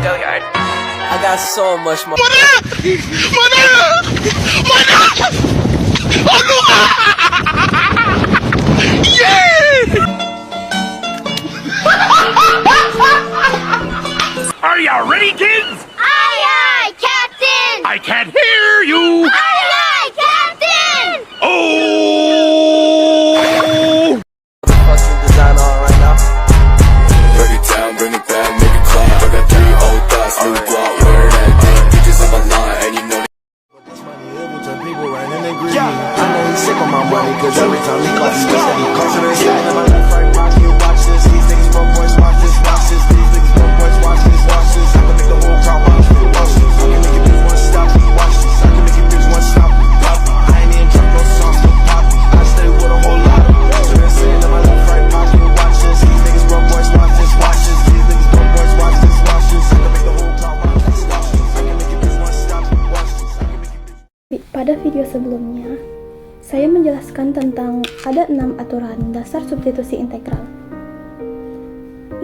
I got so much more. Are you ready, kids? Aye, aye, Captain! I can't hear you. Aye, aye, Captain! Oh! Fucking design on right now. Break it down, bring it back, make it clap. I got 3 old thoughts, new block, where that thing. Bitches on my line, and you know People right in their greed. I know he's sick of my money, cause every time he calls, he said he calls it insane. In my left, right, pocket, watch this. These niggas broke boys, watch this, watch this. These niggas broke boys, watch this, watch this. I can make the whole crowd watch this, watch this. I can make it bitch one stop, watch this. I can make it bitch one stop, pop it. I ain't even drunk no song, still pop it. I stay with a whole lot of calls it insane. In my left, right, pocket, watch this. These niggas broke boys, watch this, watch this. These niggas broke boys, watch this, watch this. I can make the whole crowd watch this, watch this. I can make it bitch one stop, watch this. I can make it bitch. Pada video sebelumnya, saya menjelaskan tentang ada 6 aturan dasar substitusi integral.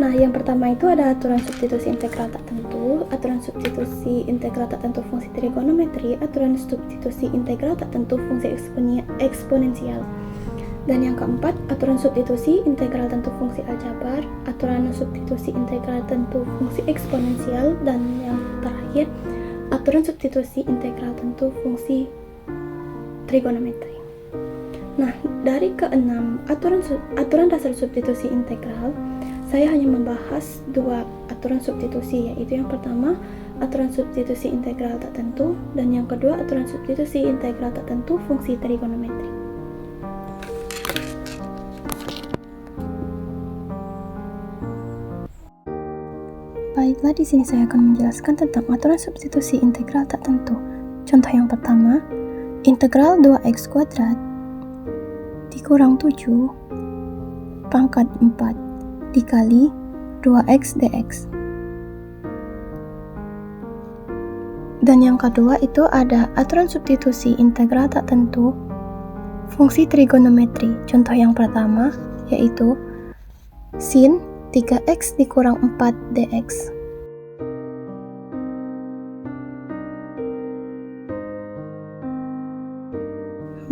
Nah, yang pertama itu ada aturan substitusi integral tak tentu, aturan substitusi integral tak tentu fungsi trigonometri, aturan substitusi integral tak tentu fungsi eksponensial. Dan yang keempat, aturan substitusi integral tentu fungsi aljabar, aturan substitusi integral tentu fungsi eksponensial, dan yang terakhir, aturan substitusi integral tentu fungsi trigonometri. Nah, dari ke-6 aturan dasar substitusi integral, saya hanya membahas 2 aturan substitusi, yaitu yang pertama aturan substitusi integral tak tentu, dan yang kedua aturan substitusi integral tak tentu fungsi trigonometri. Baiklah, di sini saya akan menjelaskan tentang aturan substitusi integral tak tentu. Contoh yang pertama, integral 2x kuadrat dikurang 7 pangkat 4 dikali 2x dx. Dan yang kedua itu ada aturan substitusi integral tak tentu fungsi trigonometri. Contoh yang pertama yaitu sin 3x dikurang 4 dx.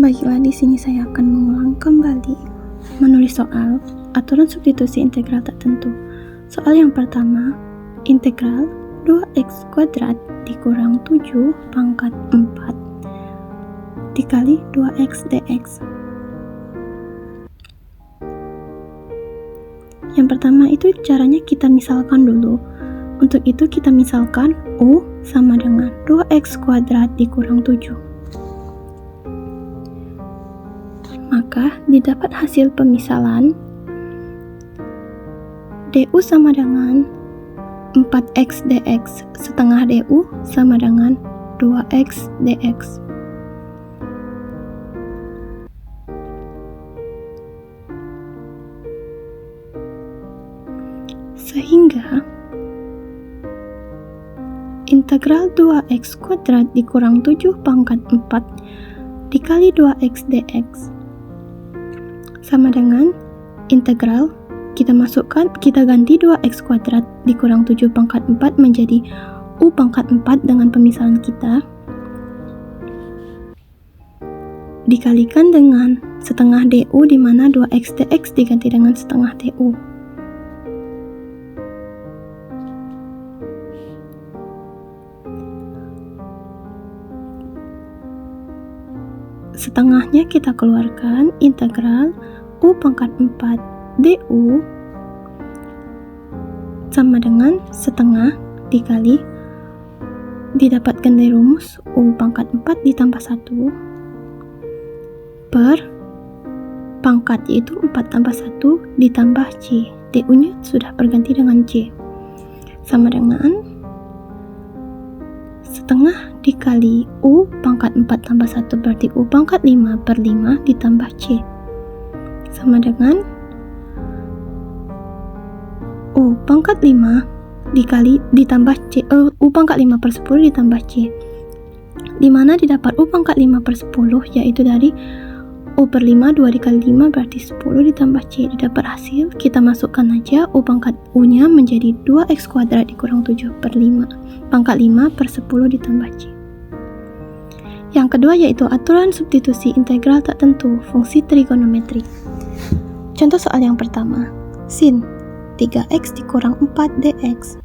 Baiklah, di sini saya akan mengulang kembali menulis soal aturan substitusi integral tak tentu. Soal yang pertama, integral 2x kuadrat dikurang 7 pangkat 4 dikali 2x dx. Yang pertama itu caranya kita misalkan dulu. Untuk itu kita misalkan U sama dengan 2x kuadrat dikurang 7. Maka didapat hasil pemisalan du sama dengan 4x dx setengah du sama dengan 2x dx. Sehingga integral 2x kuadrat dikurang 7 pangkat 4 dikali 2x dx sama dengan integral kita ganti 2x kuadrat dikurang 7 pangkat 4 menjadi u pangkat 4 dengan pemisahan kita dikalikan dengan setengah du, di mana 2x dx diganti dengan setengah du. Setengahnya kita keluarkan, integral u pangkat 4 du sama dengan setengah dikali didapatkan dari rumus u pangkat 4 ditambah 1 per pangkat, yaitu 4 tambah 1 ditambah c. Du nya sudah berganti dengan c sama dengan setengah dikali u pangkat 4 tambah 1 berarti u pangkat 5 per 5 ditambah c sama dengan u pangkat 5 ditambah c, u pangkat 5 per 10 ditambah c, dimana didapat u pangkat 5 per 10 yaitu dari U per 5, 2 dikali 5 berarti 10 ditambah C. Didapat hasil, kita masukkan aja U pangkat U nya menjadi 2X kuadrat dikurang 7 per 5 pangkat 5 per 10 ditambah C. Yang kedua yaitu aturan substitusi integral tak tentu fungsi trigonometri. Contoh soal yang pertama, sin 3X dikurang 4 dx.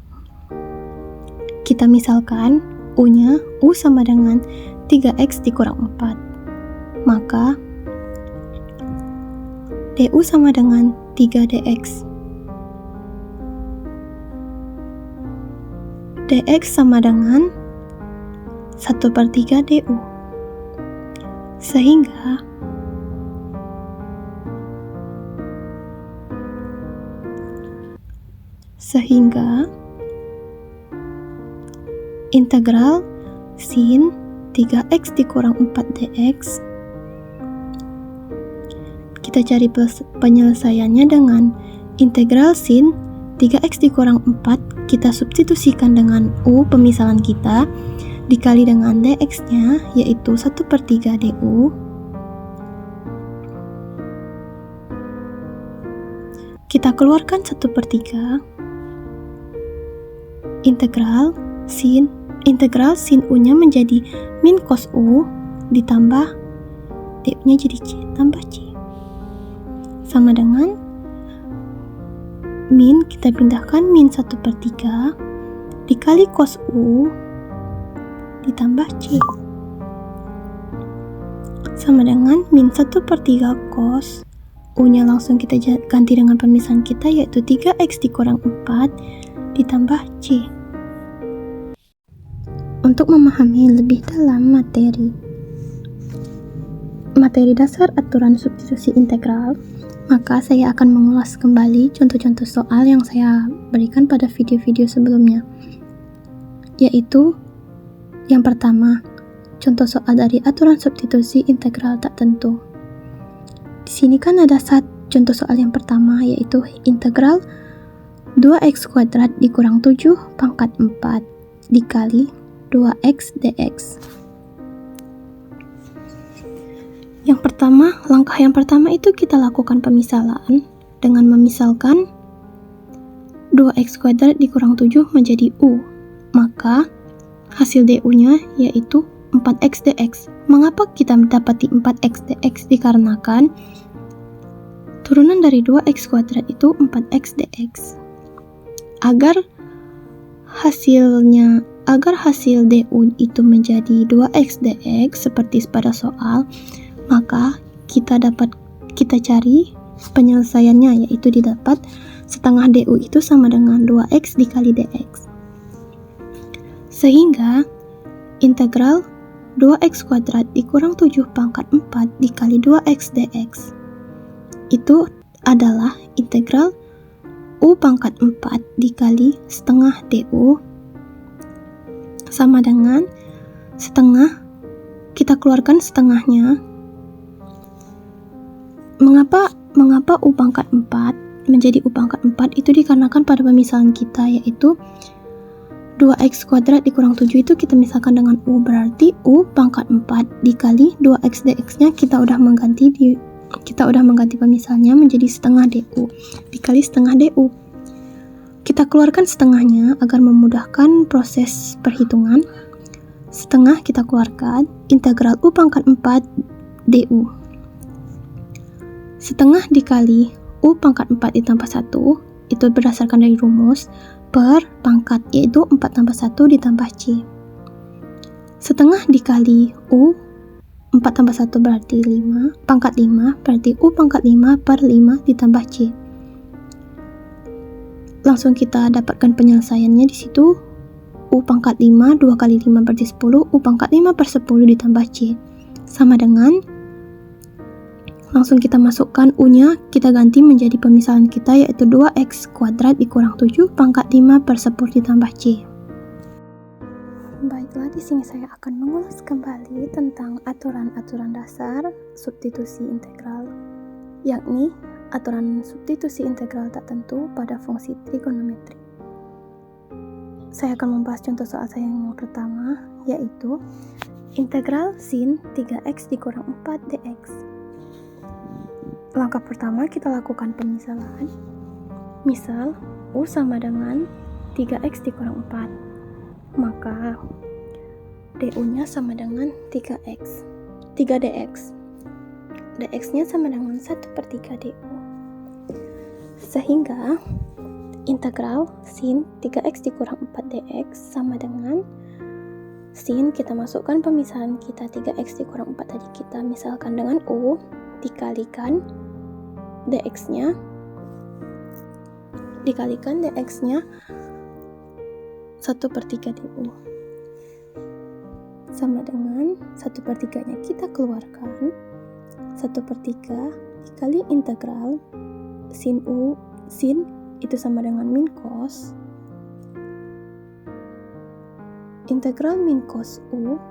Kita misalkan U nya U sama dengan 3X dikurang 4. Maka du sama dengan 3 dx. Dx sama dengan 1 per 3 du. Sehingga integral sin 3x dikurang 4 dx, kita cari penyelesaiannya dengan integral sin 3x dikurang 4, kita substitusikan dengan u pemisahan kita, dikali dengan dx nya yaitu 1 per 3 du. Kita keluarkan 1 per 3 integral sin u nya menjadi min cos u ditambah du nya jadi c tambah c, sama dengan min, kita pindahkan min 1 per 3 dikali cos u ditambah c, sama dengan min 1 per 3 cos u nya langsung kita ganti dengan pemisahan kita yaitu 3x dikurang 4 ditambah c. Untuk memahami lebih dalam materi dasar aturan substitusi integral, maka saya akan mengulas kembali contoh-contoh soal yang saya berikan pada video-video sebelumnya, yaitu yang pertama, contoh soal dari aturan substitusi integral tak tentu. Di sini kan ada contoh soal yang pertama, yaitu integral 2x kuadrat dikurang 7 pangkat 4 dikali 2x dx. Langkah yang pertama itu kita lakukan pemisahan dengan memisalkan 2x kuadrat dikurang 7 menjadi u. Maka hasil du nya yaitu 4x dx. Mengapa kita mendapati 4x dx? Dikarenakan turunan dari 2x kuadrat itu 4x dx. Agar hasil du itu menjadi 2x dx seperti pada soal, maka kita cari penyelesaiannya, yaitu didapat setengah du itu sama dengan 2x dikali dx. Sehingga integral 2x kuadrat dikurang 7 pangkat 4 dikali 2x dx itu adalah integral u pangkat 4 dikali setengah du sama dengan setengah, kita keluarkan setengahnya. Mengapa u pangkat 4 menjadi u pangkat 4 itu dikarenakan pada pemisahan kita, yaitu 2x kuadrat dikurang 7 itu kita misalkan dengan u, berarti u pangkat 4 dikali 2x dx nya kita udah mengganti pemisahannya menjadi setengah du dikali setengah du. Kita keluarkan setengahnya agar memudahkan proses perhitungan. Setengah kita keluarkan, integral u pangkat 4 du. Setengah dikali u pangkat 4 ditambah 1, itu berdasarkan dari rumus, per pangkat, yaitu 4 tambah 1 ditambah c. Setengah dikali u, 4 tambah 1 berarti 5, pangkat 5, berarti u pangkat 5 per 5 ditambah c. Langsung kita dapatkan penyelesaiannya di situ. U pangkat 5, 2 kali 5 berarti 10, U pangkat 5 per 10 ditambah C. Sama dengan, langsung kita masukkan U-nya, kita ganti menjadi pemisahan kita, yaitu 2x kuadrat dikurang 7 pangkat 5 per 10 ditambah C. Baiklah, di sini saya akan mengulas kembali tentang aturan-aturan dasar substitusi integral, yakni aturan substitusi integral tak tentu pada fungsi trigonometri. Saya akan membahas contoh soal saya yang pertama, yaitu integral sin 3x dikurang 4 dx. Langkah pertama kita lakukan pemisahan. Misal, U sama dengan 3X dikurang 4. Maka, DU-nya sama dengan 3X. 3DX. DX-nya sama dengan 1/3 DU. Sehingga, integral sin 3X dikurang 4DX sama dengan sin, kita masukkan pemisahan kita 3X dikurang 4 tadi kita misalkan dengan U dikalikan DX-nya 1/3 DU sama dengan 1/3-nya kita keluarkan, 1/3 dikali integral sin U, sin itu sama dengan min cos, integral min cos U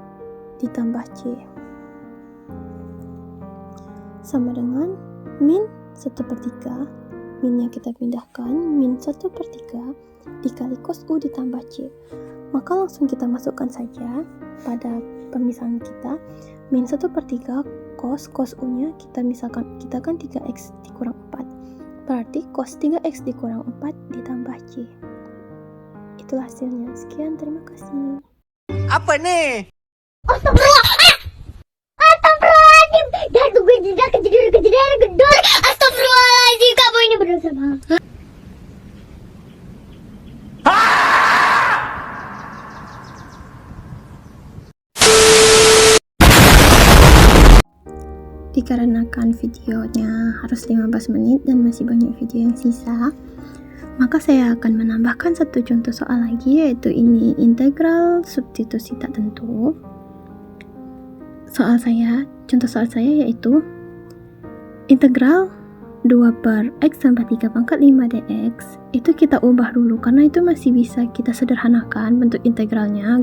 ditambah C sama dengan min 1/3, minnya kita pindahkan, min 1/3 dikali cos U ditambah C. Maka langsung kita masukkan saja pada pemisahan kita, min 1/3 cos U nya kita kan 3X dikurang 4, berarti cos 3X dikurang 4 ditambah C. Itulah hasilnya. Sekian, terima kasih. Apa nih? Astagfirullahaladzim. Dan gue tidak gedor. Astagfirullahaladzim, kamu ini berdosa banget. Dikarenakan videonya harus 15 menit dan masih banyak video yang sisa, maka saya akan menambahkan satu contoh soal lagi, yaitu ini integral substitusi tak tentu. Contoh soal saya yaitu integral 2/x tambah 3 pangkat 5 dx. Itu kita ubah dulu karena itu masih bisa kita sederhanakan bentuk integralnya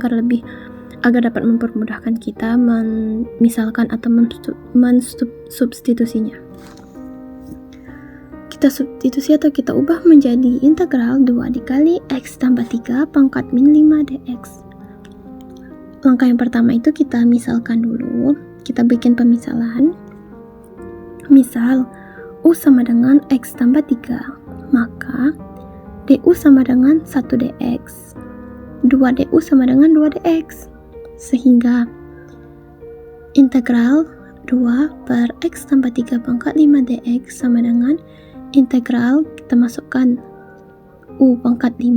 agar dapat mempermudahkan kita memisalkan atau mensubstitusinya. Kita substitusi atau kita ubah menjadi integral 2 dikali x tambah 3 pangkat min 5 dx. Langkah yang pertama itu kita misalkan dulu, kita bikin pemisalan. Misal, U sama dengan x tambah 3, maka du sama dengan 1 dx, 2 du sama dengan 2 dx. Sehingga integral 2/x tambah 3 pangkat 5 dx sama dengan integral, kita masukkan u pangkat min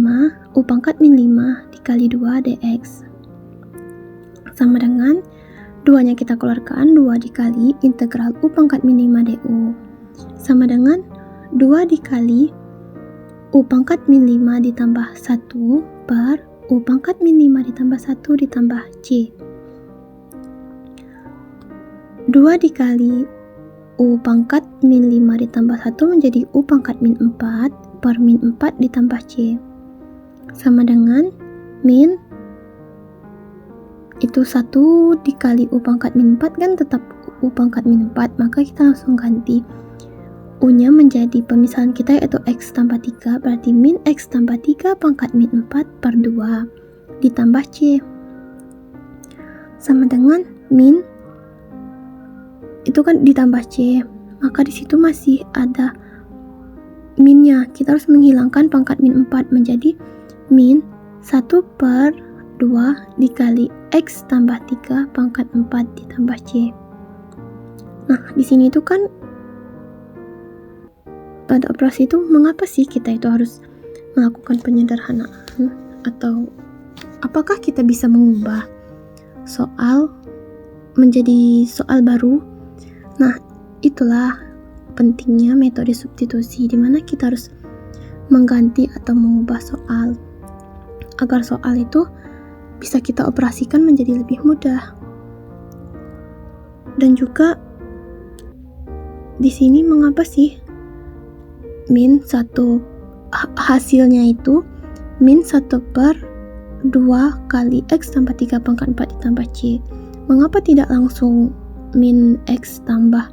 5 dikali 2 dx sama dengan 2 nya kita keluarkan, 2 dikali integral u pangkat min 5 du sama dengan 2 dikali u pangkat min 5 ditambah 1 per u pangkat min 5 ditambah 1 ditambah C. 2 dikali u pangkat min 5 ditambah 1 menjadi u pangkat min 4 per min 4 ditambah C. Sama dengan min, itu 1 dikali u pangkat min 4 kan tetap u pangkat min 4, maka kita langsung ganti u nya menjadi pemisahan kita yaitu x tambah 3, berarti min x tambah 3 pangkat min 4 per 2 ditambah C sama dengan min itu kan ditambah C, maka di situ masih ada minnya, kita harus menghilangkan pangkat min 4 menjadi min 1 per 2 dikali x tambah 3 pangkat 4 ditambah C. Nah, di sini itu kan pada operasi itu mengapa sih kita itu harus melakukan penyederhanaan, atau apakah kita bisa mengubah soal menjadi soal baru? Nah, itulah pentingnya metode substitusi, di mana kita harus mengganti atau mengubah soal agar soal itu bisa kita operasikan menjadi lebih mudah. Dan juga di sini mengapa sih min 1 hasilnya itu min 1 per 2 kali x tambah 3 pangkat 4 ditambah C. Mengapa tidak langsung min x tambah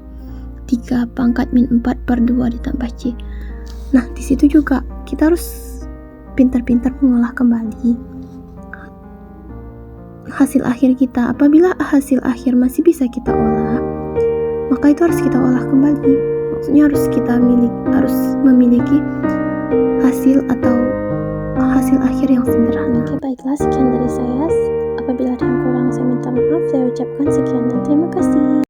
3 pangkat min 4 per 2 ditambah C? Nah, di situ juga kita harus pintar-pintar mengolah kembali hasil akhir kita. Apabila hasil akhir masih bisa kita olah, maka itu harus kita olah kembali. Maksudnya harus memiliki hasil akhir yang sederhana. Oke, baiklah, sekian dari saya. Apabila ada yang kurang, saya minta maaf. Saya ucapkan sekian dan terima kasih.